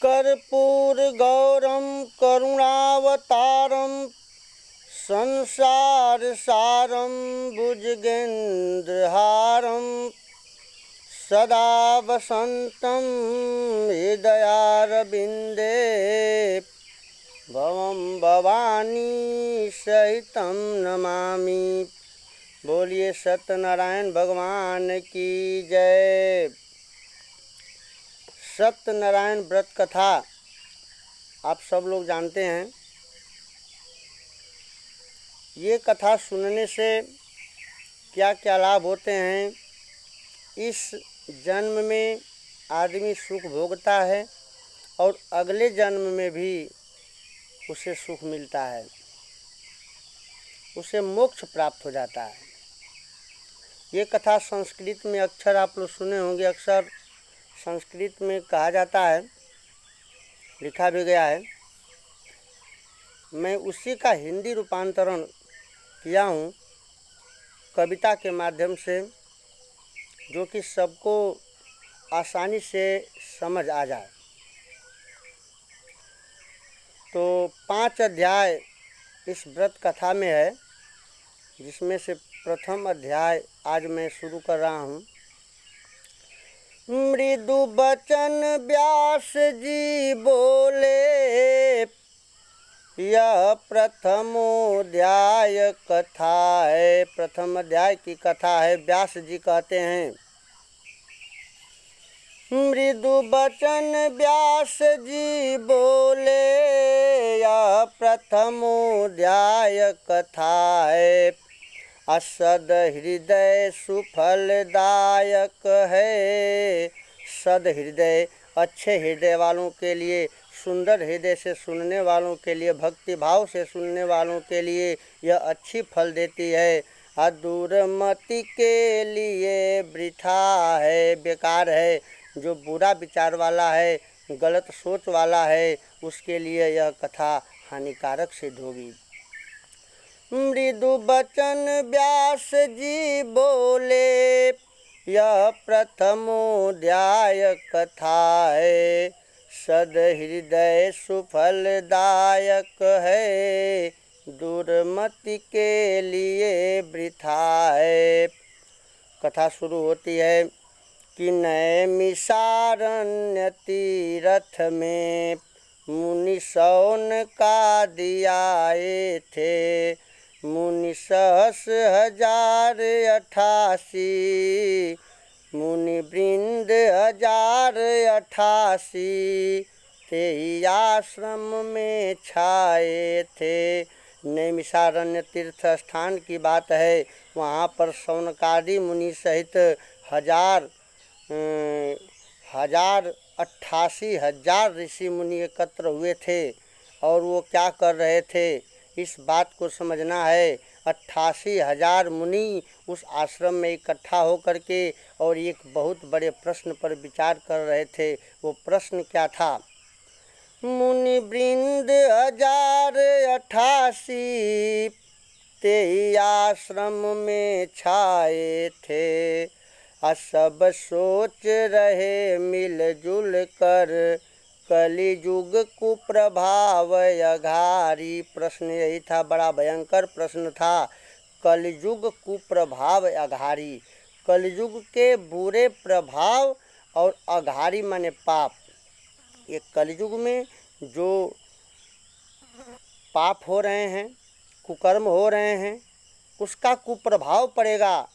कर्पूरगौरं करुणावतारं संसारसारं भुजगेन्द्रहारं सदा वसन्तं हृदयारविन्दे भवं भवानी सहितं नमामि। बोलिए सत्यनारायण भगवान की जय। सत्यनारायण व्रत कथा आप सब लोग जानते हैं। ये कथा सुनने से क्या क्या लाभ होते हैं। इस जन्म में आदमी सुख भोगता है और अगले जन्म में भी उसे सुख मिलता है, उसे मोक्ष प्राप्त हो जाता है। ये कथा संस्कृत में अक्सर आप लोग सुने होंगे। अक्सर संस्कृत में कहा जाता है, लिखा भी गया है। मैं उसी का हिंदी रूपांतरण किया हूँ कविता के माध्यम से, जो कि सबको आसानी से समझ आ जाए। तो 5 अध्याय इस व्रत कथा में है, जिसमें से प्रथम अध्याय आज मैं शुरू कर रहा हूँ। मृदु बचन व्यास जी बोले, यह प्रथमोध्याय कथा है। प्रथम अध्याय की कथा है। व्यास जी कहते हैं, मृदु बचन व्यास जी बोले, यह प्रथमोध्याय कथा है। असद हृदय सुफलदायक है। सद हृदय अच्छे हृदय वालों के लिए, सुंदर हृदय से सुनने वालों के लिए, भक्ति भाव से सुनने वालों के लिए यह अच्छी फल देती है। अदूरमति के लिए वृथा है, बेकार है। जो बुरा विचार वाला है, गलत सोच वाला है, उसके लिए यह कथा हानिकारक सिद्ध होगी। मृदु बचन व्यास जी बोले, यह प्रथमोध्याय कथा है। सद हृदय सुफलदायक है, दुर्मति के लिए वृथा है। कथा शुरू होती है कि नैमिषारण्य तीर्थ में मुनि सौन का दियाए थे। मुनि 1088, मुनि वृंद 1088, ते ही आश्रम में छाए थे। नैमिषारण्य तीर्थ स्थान की बात है। वहाँ पर सौनकादि मुनि सहित 1088 ऋषि मुनि एकत्र हुए थे। और वो क्या कर रहे थे, इस बात को समझना है। 88,000 मुनि उस आश्रम में इकट्ठा होकर के और एक बहुत बड़े प्रश्न पर विचार कर रहे थे। वो प्रश्न क्या था? मुनि वृंद 1088, ते ही आश्रम में छाए थे। सब सोच रहे मिलजुल कर, कलियुग कुप्रभाव अघारी। प्रश्न यही था, बड़ा भयंकर प्रश्न था। कलियुग कुप्रभाव अघारी, कलियुग के बुरे प्रभाव और अघारी माने पाप। ये कलियुग में जो पाप हो रहे हैं, कुकर्म हो रहे हैं, उसका कुप्रभाव पड़ेगा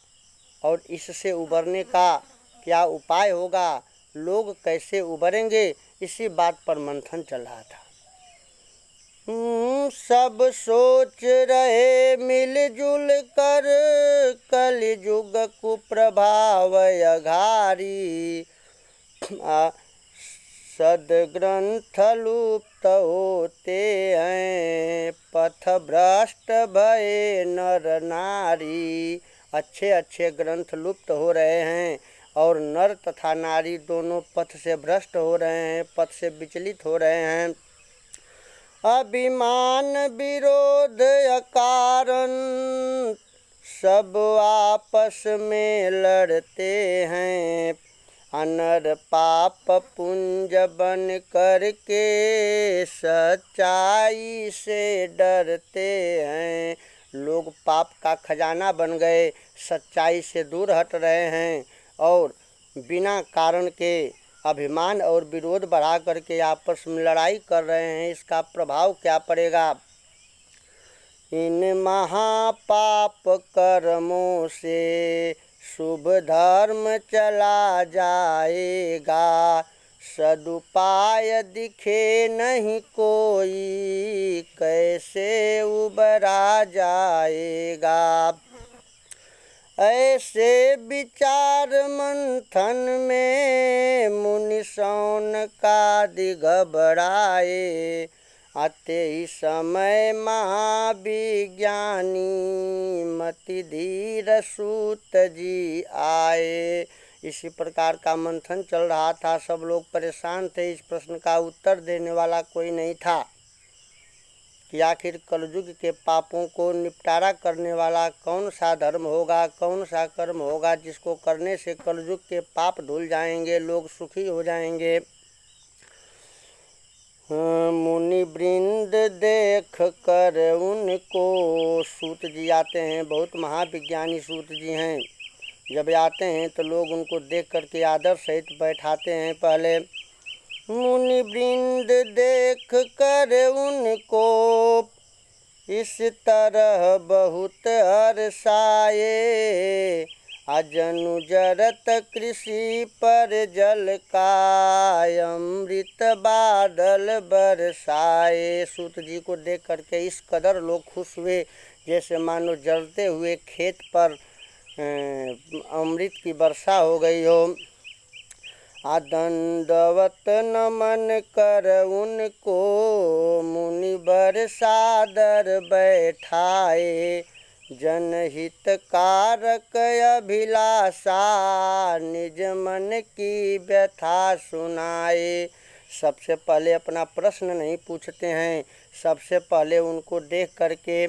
और इससे उबरने का क्या उपाय होगा, लोग कैसे उबरेंगे, इसी बात पर मंथन चल रहा था। सब सोच रहे मिलजुल कर, कलियुग कुप्रभाव अघारी। सदग्रंथ लुप्त होते हैं, पथ भ्रष्ट भये नर नारी। अच्छे अच्छे ग्रंथ लुप्त हो रहे हैं और नर तथा नारी दोनों पथ से भ्रष्ट हो रहे हैं, पथ से विचलित हो रहे हैं। अभिमान विरोध कारण सब आपस में लड़ते हैं। अनर पाप पुंज बन करके सच्चाई से डरते हैं। लोग पाप का खजाना बन गए, सच्चाई से दूर हट रहे हैं और बिना कारण के अभिमान और विरोध बढ़ा करके आपस में लड़ाई कर रहे हैं। इसका प्रभाव क्या पड़ेगा? इन महापाप कर्मों से शुभ धर्म चला जाएगा, सदुपाय दिखे नहीं कोई, कैसे उबरा जाएगा। ऐसे विचार मंथन में मुनि शौनकादि घबराए, आते ही समय महाविज्ञानी मति धीर सूत जी आए। इसी प्रकार का मंथन चल रहा था, सब लोग परेशान थे। इस प्रश्न का उत्तर देने वाला कोई नहीं था कि आखिर कलयुग के पापों को निपटारा करने वाला कौन सा धर्म होगा, कौन सा कर्म होगा जिसको करने से कलयुग के पाप धुल जाएंगे, लोग सुखी हो जाएंगे। मुनि वृंद देख कर उनको, सूत जी आते हैं, बहुत महाविज्ञानी सूत जी हैं। जब आते हैं तो लोग उनको देख करके आदर सहित बैठाते हैं। पहले मुनि वृंद देख कर उनको इस तरह बहुत हर्षाए, अजनु जरत कृषि पर जल का अमृत बादल बरसाए। सूत जी को देख करके इस कदर लोग खुश हुए जैसे मानो जलते हुए खेत पर अमृत की वर्षा हो गई हो। दंडवत नमन कर उनको मुनिवर सादर बैठाए, जनहित कारक अभिलाषा निज मन की व्यथा सुनाए। सबसे पहले अपना प्रश्न नहीं पूछते हैं, सबसे पहले उनको देख करके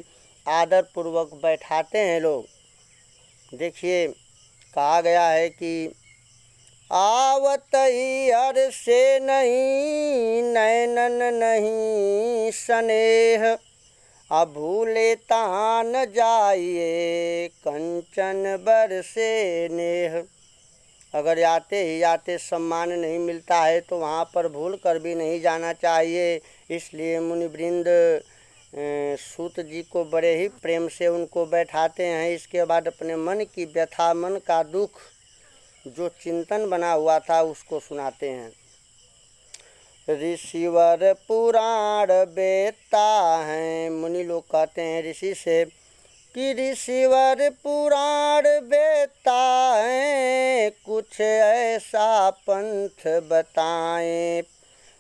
आदर पूर्वक बैठाते हैं लोग। देखिए कहा गया है कि आवत ही हर से नहीं नैनन नहीं स्नेह, अब भूले तान जाइए कंचन बरसे नेह। अगर आते ही आते सम्मान नहीं मिलता है तो वहाँ पर भूल कर भी नहीं जाना चाहिए। इसलिए मुनिवृंद सूत जी को बड़े ही प्रेम से उनको बैठाते हैं। इसके बाद अपने मन की व्यथा, मन का दुख जो चिंतन बना हुआ था उसको सुनाते हैं। ऋषिवर पुराण बेता हैं, मुनि लोग कहते हैं ऋषि से कि ऋषिवर पुराण बेता हैं, कुछ ऐसा पंथ बताएं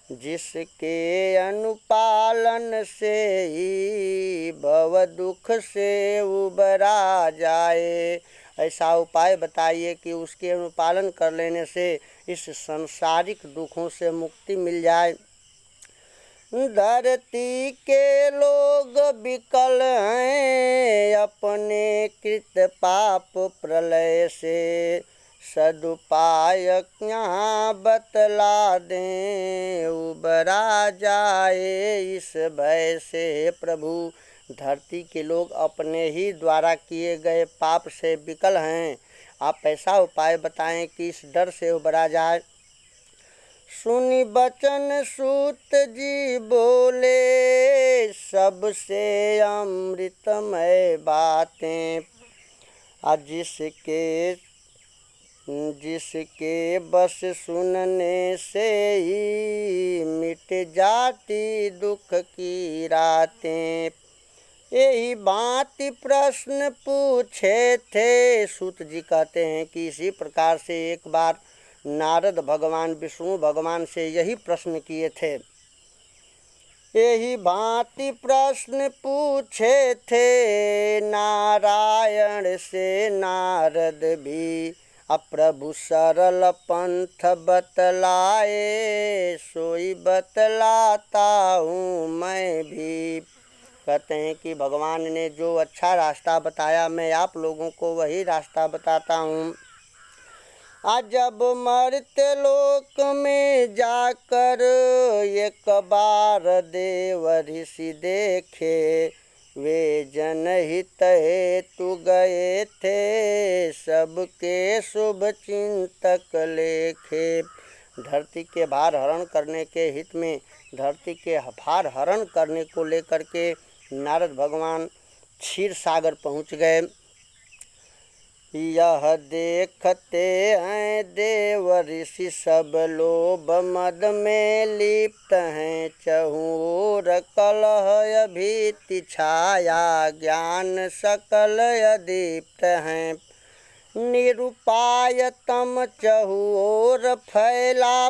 जिसके अनुपालन से ही भव दुख से उबरा जाए। ऐसा उपाय बताइए कि उसके अनुपालन कर लेने से इस सांसारिक दुखों से मुक्ति मिल जाए। धरती के लोग विकल हैं अपने कृत पाप प्रलय से, सदुपाय यहाँ बतला दें उबरा जाए इस भय से। प्रभु, धरती के लोग अपने ही द्वारा किए गए पाप से विकल हैं, आप ऐसा उपाय बताएं कि इस डर से उबरा जाए। सुनी बचन सूत जी बोले सबसे अमृतमय बातें, जिसके बस सुनने से ही मिट जाती दुख की रातें। यही बात प्रश्न पूछे थे। सूत जी कहते हैं कि इसी प्रकार से एक बार नारद भगवान विष्णु भगवान से यही प्रश्न किए थे। यही भांति प्रश्न पूछे थे नारायण से नारद भी, अब प्रभु सरल पंथ बतलाए सोई बतलाता हूँ मैं भी। कहते हैं कि भगवान ने जो अच्छा रास्ता बताया मैं आप लोगों को वही रास्ता बताता हूँ। जब मर्त्य लोक में जाकर एक बार देव ऋषि देखे, वे जनहित हेतु गए थे, सबके शुभ चिंतक लेखे। धरती के भार हरण करने के हित में, धरती के भार हरण करने को लेकर के नारद भगवान क्षीर सागर पहुँच गए। यह देखते हैं देव ऋषि सब लोभ मद में लिप्त हैं, चहुर कलह भीति छाया, ज्ञान सकल दीप्त हैं। निरुपाय तम चहुओर फैला,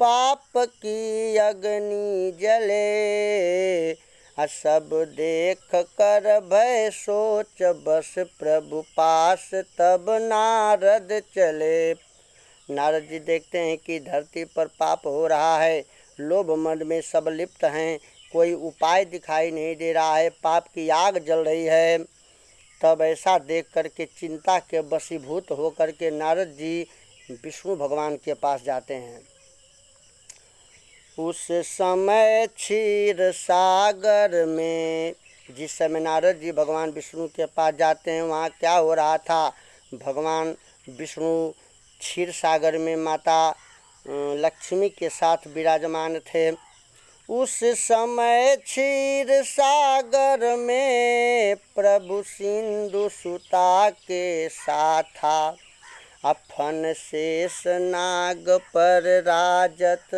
पाप की अग्नि जले, सब देख कर भय सोच बस प्रभु पास, तब नारद चले। नारद जी देखते हैं कि धरती पर पाप हो रहा है, लोभ मद में सब लिप्त हैं, कोई उपाय दिखाई नहीं दे रहा है, पाप की आग जल रही है। तब ऐसा देख करके चिंता के वशीभूत होकर के नारद जी विष्णु भगवान के पास जाते हैं। उस समय क्षीर सागर में, जिस समय नारद जी भगवान विष्णु के पास जाते हैं, वहाँ क्या हो रहा था? भगवान विष्णु क्षीर सागर में माता लक्ष्मी के साथ विराजमान थे। उस समय क्षीर सागर में प्रभु सिंधु सुता के साथा, अफन शेष नाग पर राजत,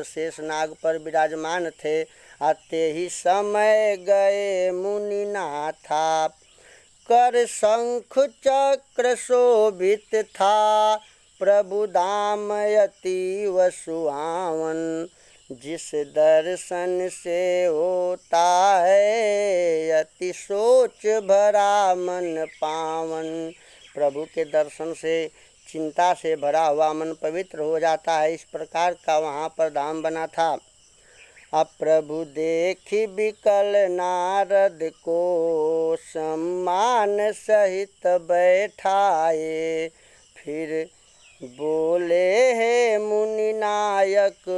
शेष नाग पर विराजमान थे। आते ही समय गए मुनिनाथा, कर शंख चक्र शोभित था, प्रभु धाम अतीव सुहावन, जिस दर्शन से होता है अति सोच भरा मन पावन। प्रभु के दर्शन से चिंता से भरा हुआ मन पवित्र हो जाता है। इस प्रकार का वहाँ पर धाम बना था। अब प्रभु देखी विकल नारद को, सम्मान सहित बैठाए, फिर बोले हे मुनि नायक,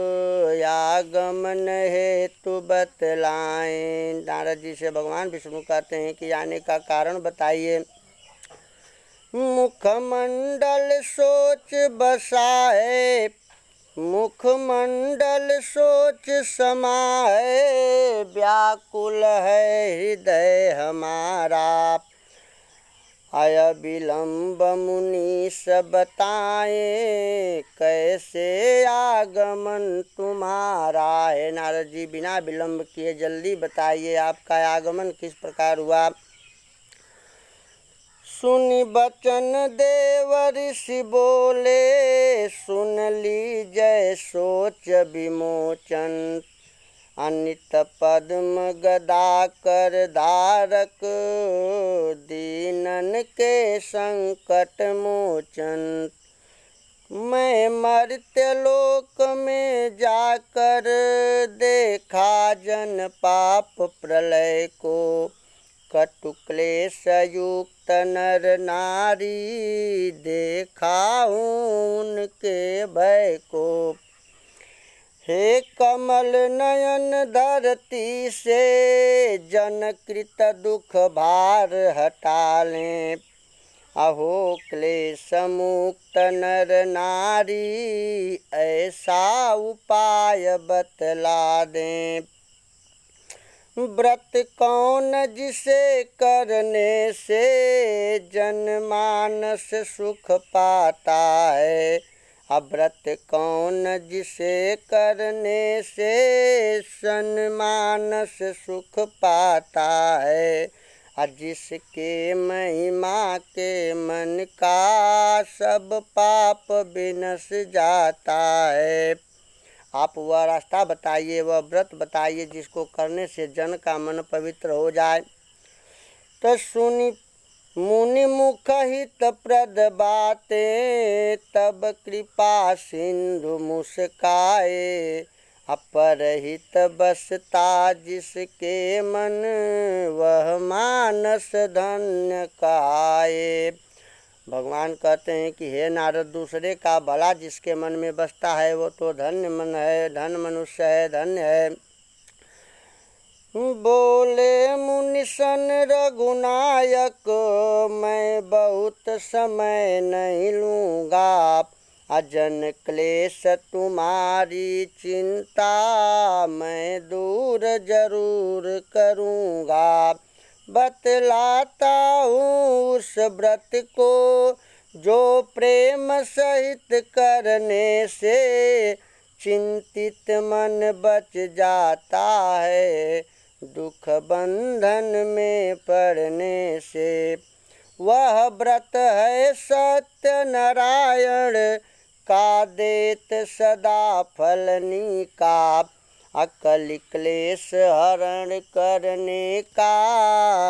आगमन हेतु बतलाएं। नारद जी से भगवान विष्णु कहते हैं कि आने का कारण बताइए। मुखमंडल सोच बसाए, मुखमंडल सोच समाए, व्याकुल है हृदय हमारा, आय विलम्ब मुनीश बताए, कैसे आगमन तुम्हारा है। नारद जी बिना विलम्ब किए जल्दी बताइए आपका आगमन किस प्रकार हुआ। सुनि बचन देव ऋषि बोले, सुन लीजय सोच विमोचन, अनित पद्म गदा कर धारक, दीनन के संकट मोचन। मैं मर्त्य लोक में जाकर देखा जन पाप प्रलय को, कटु क्लेश युक्त नर नारी, देखा उनके भय को। हे कमल नयन धरती से, जनकृत दुख भार हटा लें, अहो क्लेश मुक्त नर नारी, ऐसा उपाय बतला दें। व्रत कौन जिसे करने से जनमानस सुख पाता है, अव्रत कौन जिसे करने से सन्मानस सुख पाता है, जिसके महिमा के मन का सब पाप विनश जाता है। आप वह रास्ता बताइए, वह व्रत बताइए जिसको करने से जन का मन पवित्र हो जाए। तो सुनी मुनि मुख हित प्रद बातें, तब कृपा सिंधु मुस्काए, अपरहित बसता जिसके मन, वह मानस धन्य काए। भगवान कहते हैं कि हे नारद, दूसरे का भला जिसके मन में बसता है वो तो धन्य मन है, धन मनुष्य है, धन्य है। बोले मुनिसन रघुनायक, मैं बहुत समय नहीं लूँगा, अजन क्लेश तुम्हारी चिंता मैं दूर जरूर करूँगा। बतलाता हूँ उस व्रत को जो प्रेम सहित करने से चिंतित मन बच जाता है, दुख बंधन में पड़ने से। वह व्रत है सत्य नारायण का, देत सदा फल निका, अकल क्लेश हरण करने का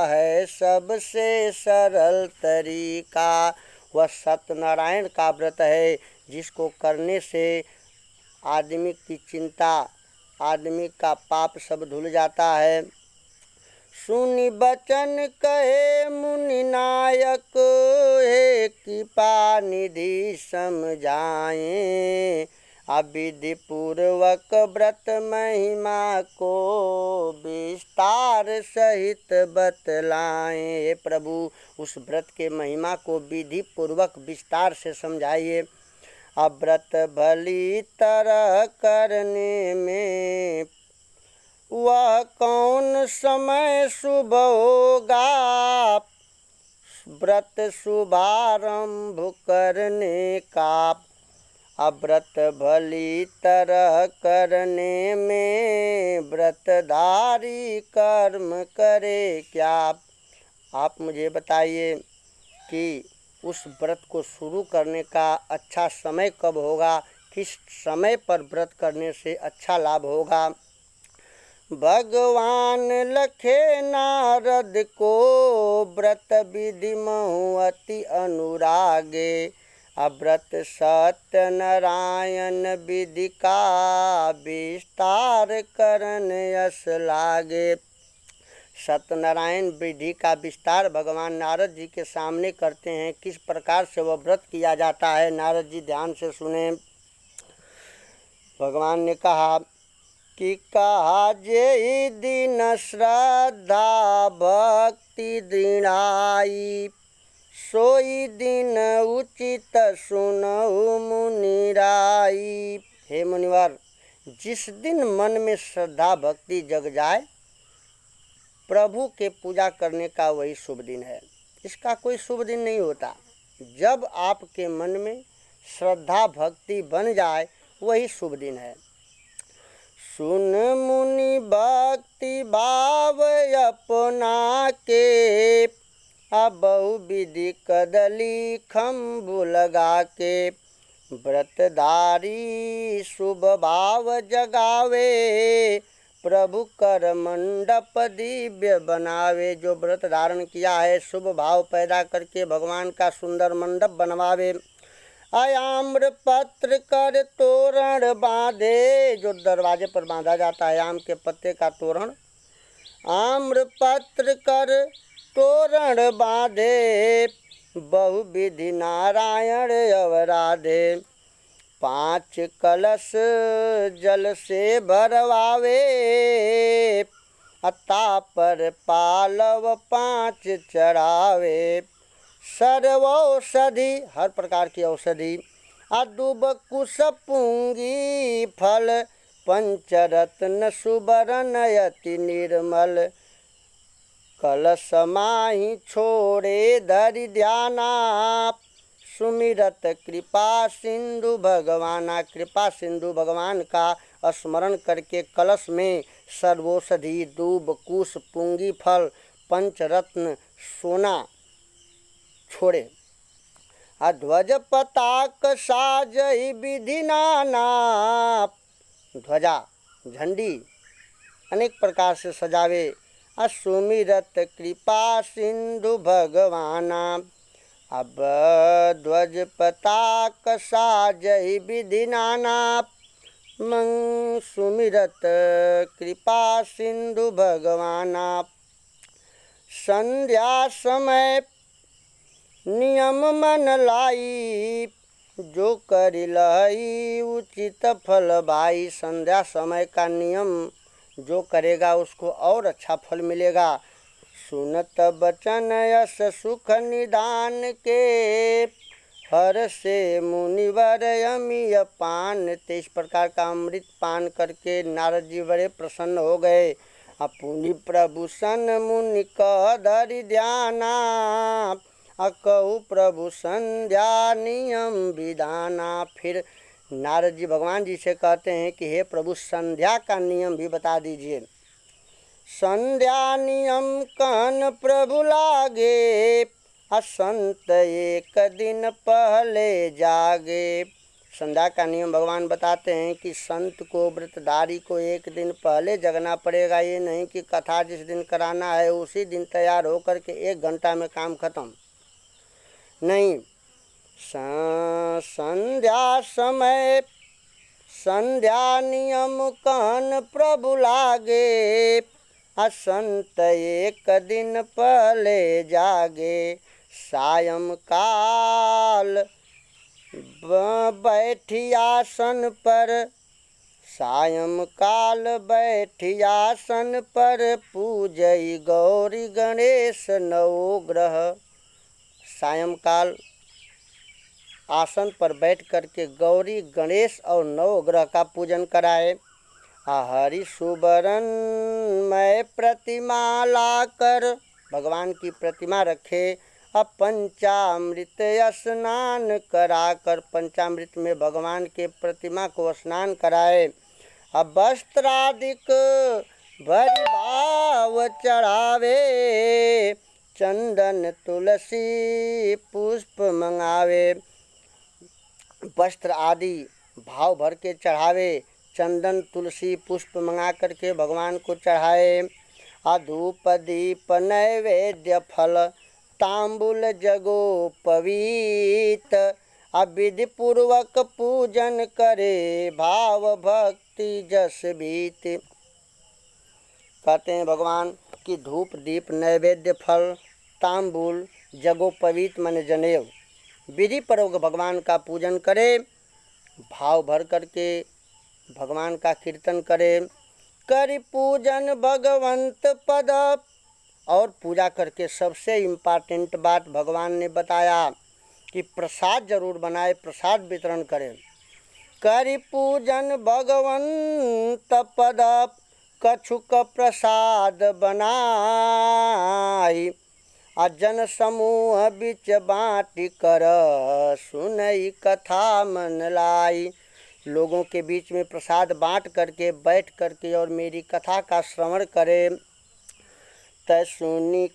है सबसे सरल तरीका। वह सत्यनारायण का व्रत है जिसको करने से आदमी की चिंता, आदमी का पाप सब धुल जाता है। सुनि बचन कहे मुनि नायक, हे कृपा निधि समझाएं, अविधि पूर्वक व्रत महिमा को विस्तार सहित बतलाएं। हे प्रभु, उस व्रत के महिमा को विधि पूर्वक विस्तार से समझाइए। अब व्रत भली तरह करने में वह कौन समय शुभ होगा, व्रत शुभारंभ करने का। अब व्रत भली तरह करने में व्रतधारी कर्म करे क्या। आप मुझे बताइए कि उस व्रत को शुरू करने का अच्छा समय कब होगा, किस समय पर व्रत करने से अच्छा लाभ होगा। भगवान लखे नारद को व्रत विधि महु अति अनुरागे, अव्रत सत्य नारायण विधि का विस्तार करन यश लागे। सत्यनारायण विधि का विस्तार भगवान नारद जी के सामने करते हैं। किस प्रकार से वह व्रत किया जाता है, नारद जी ध्यान से सुने। भगवान ने कहा कि कहा जे दिन श्रद्धा भक्ति दृढ़ाई, सोई दिन उचित सुनऊ मुनिराई। हे मुनिवर, जिस दिन मन में श्रद्धा भक्ति जग जाए, प्रभु के पूजा करने का वही शुभ दिन है। इसका कोई शुभ दिन नहीं होता। जब आपके मन में श्रद्धा भक्ति बन जाए वही शुभ दिन है। सुन मुनि भक्ति भाव अपना के, अबहु विधि कदली खम्बु लगा के, व्रतधारी शुभ भाव जगावे, प्रभु कर मंडप दिव्य बनावे। जो व्रत धारण किया है शुभ भाव पैदा करके भगवान का सुंदर मंडप बनवावे। आम्र पत्र कर तोरण बांधे, जो दरवाजे पर बांधा जाता है आम के पत्ते का तोरण। आम्र पत्र कर तोरण बांधे, बहुविधि नारायण अवराधे। 5 कलश जल से भरवावे, अता पर पालव 5 चढ़ावे। सर्वौषधि, हर प्रकार की औषधि, अदुब कुश पुंगी फल, पंचरत्न सुबरन अति निर्मल। कलश माहि छोड़े धरि ध्याना, सुमिरत कृपा सिंधु भगवाना। कृपा सिंधु भगवान का स्मरण करके कलश में सर्वौषधि, दूब, कुश, पुंगी फल, पंचरत्न, सोना छोड़े। ध्वज पताक साजहि विधि नाना, ध्वजा झंडी अनेक प्रकार से सजावे। सुमिरत कृपा सिंधु भगवाना। अब ध्वज पताक साजहि विधि नाना, सुमिरत कृपा सिंधु भगवाना। संध्या समय नियम मन लाई, जो करि लई उचित फल भाई। संध्या समय का नियम जो करेगा उसको और अच्छा फल मिलेगा। सुनत बचन यश सुख निदान के, हर से मुनिवर यमिय पान। ते इस प्रकार का अमृत पान करके नारद जी बड़े प्रसन्न हो गए। अपुनि प्रभु सन मुनि कह धरि ध्याना, अकहु प्रभु संध्या नियम विधाना। फिर नारद जी भगवान जी से कहते हैं कि हे प्रभु, संध्या का नियम भी बता दीजिए। संध्या नियम कहन प्रभु लागे, असंत एक दिन पहले जागे। संध्या का नियम भगवान बताते हैं कि संत को, व्रतधारी को एक दिन पहले जगना पड़ेगा। ये नहीं कि कथा जिस दिन कराना है उसी दिन तैयार होकर के 1 घंटा में काम खत्म नहीं। संध्या समय संध्या नियम कहन प्रभु लागे, असंत एक दिन पहले जागे। सायं काल बैठियासन पर, सायं काल बैठियासन पर, पूजई गौरी गणेश नवग्रह। सायं काल आसन पर बैठ करके गौरी गणेश और नवग्रह का पूजन कराए। हरि सुबरन मैं प्रतिमा लाकर, भगवान की प्रतिमा रखे। अब पंचामृत स्नान कराकर, पंचामृत में भगवान के प्रतिमा को स्नान कराए। अब वस्त्रादिक भरि भाव चढ़ावे, चंदन तुलसी पुष्प मंगावे। वस्त्र आदि भाव भर के चढ़ावे, चंदन तुलसी पुष्प मंगा करके भगवान को चढ़ाए। धूप दीप नैवेद्य फल, तांबुल जगोपवीत। विधि पूर्वक पूजन करे, भाव भक्ति जस भीत। कहते हैं भगवान कि धूप दीप नैवेद्य फल, तांबुल जगोपवीत मन जनेऊ, विधि पूर्वक भगवान का पूजन करे, भाव भर करके भगवान का कीर्तन करे। करि पूजन भगवंत पद, और पूजा करके सबसे इम्पॉर्टेंट बात भगवान ने बताया कि प्रसाद जरूर बनाए, प्रसाद वितरण करें। करि पूजन भगवंत पद, कछुक प्रसाद बनाई। जन समूह बिच बाँटि कर, सुनई कथा मन लाई। लोगों के बीच में प्रसाद बांट करके बैठ करके और मेरी कथा का श्रवण करे। त सुनी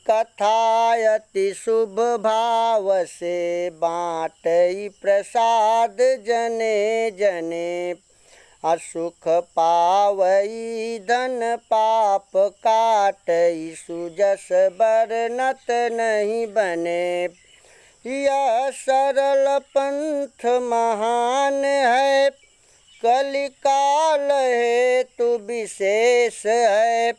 कथा अति शुभ भाव से, बाँटई प्रसाद जने जने। असुख पावई धन पाप काटई, सुजस बरनत नहीं बने। यह सरल पंथ महान है, कलिकाल हेतु विशेष है।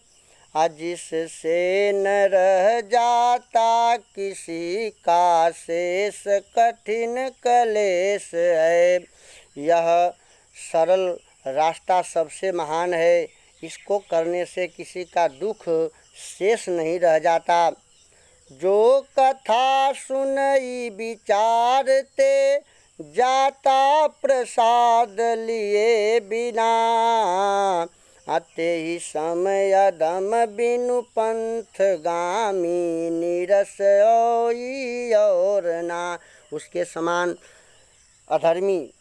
जिससे न रह जाता किसी का शेष, कठिन कलेश है। यह सरल रास्ता सबसे महान है, इसको करने से किसी का दुख शेष नहीं रह जाता। जो कथा सुनई विचारते, जाता प्रसाद लिए बिना। अते ही समय अधम बिनु पंथ गामी, नीरस ओई और ना। उसके समान अधर्मी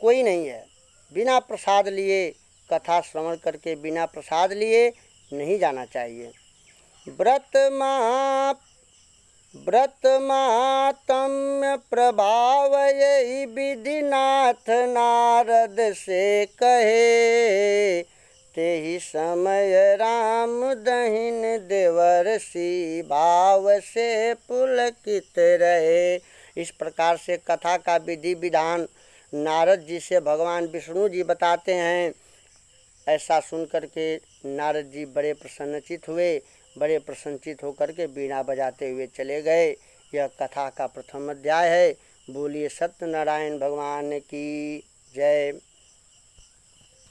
कोई नहीं है। बिना प्रसाद लिए, कथा श्रवण करके बिना प्रसाद लिए नहीं जाना चाहिए। व्रत मातम्य प्रभाव यही विधिनाथ नारद से कहे। ते ही समय राम दहिन देवर्षि, भाव से पुलकित रहे। इस प्रकार से कथा का विधि विधान नारद जी से भगवान विष्णु जी बताते हैं। ऐसा सुन करके नारद जी बड़े प्रसन्नचित हुए बड़े प्रसन्नचित होकर के बीणा बजाते हुए चले गए। यह कथा का प्रथम अध्याय है। बोलिए सत्यनारायण भगवान की जय।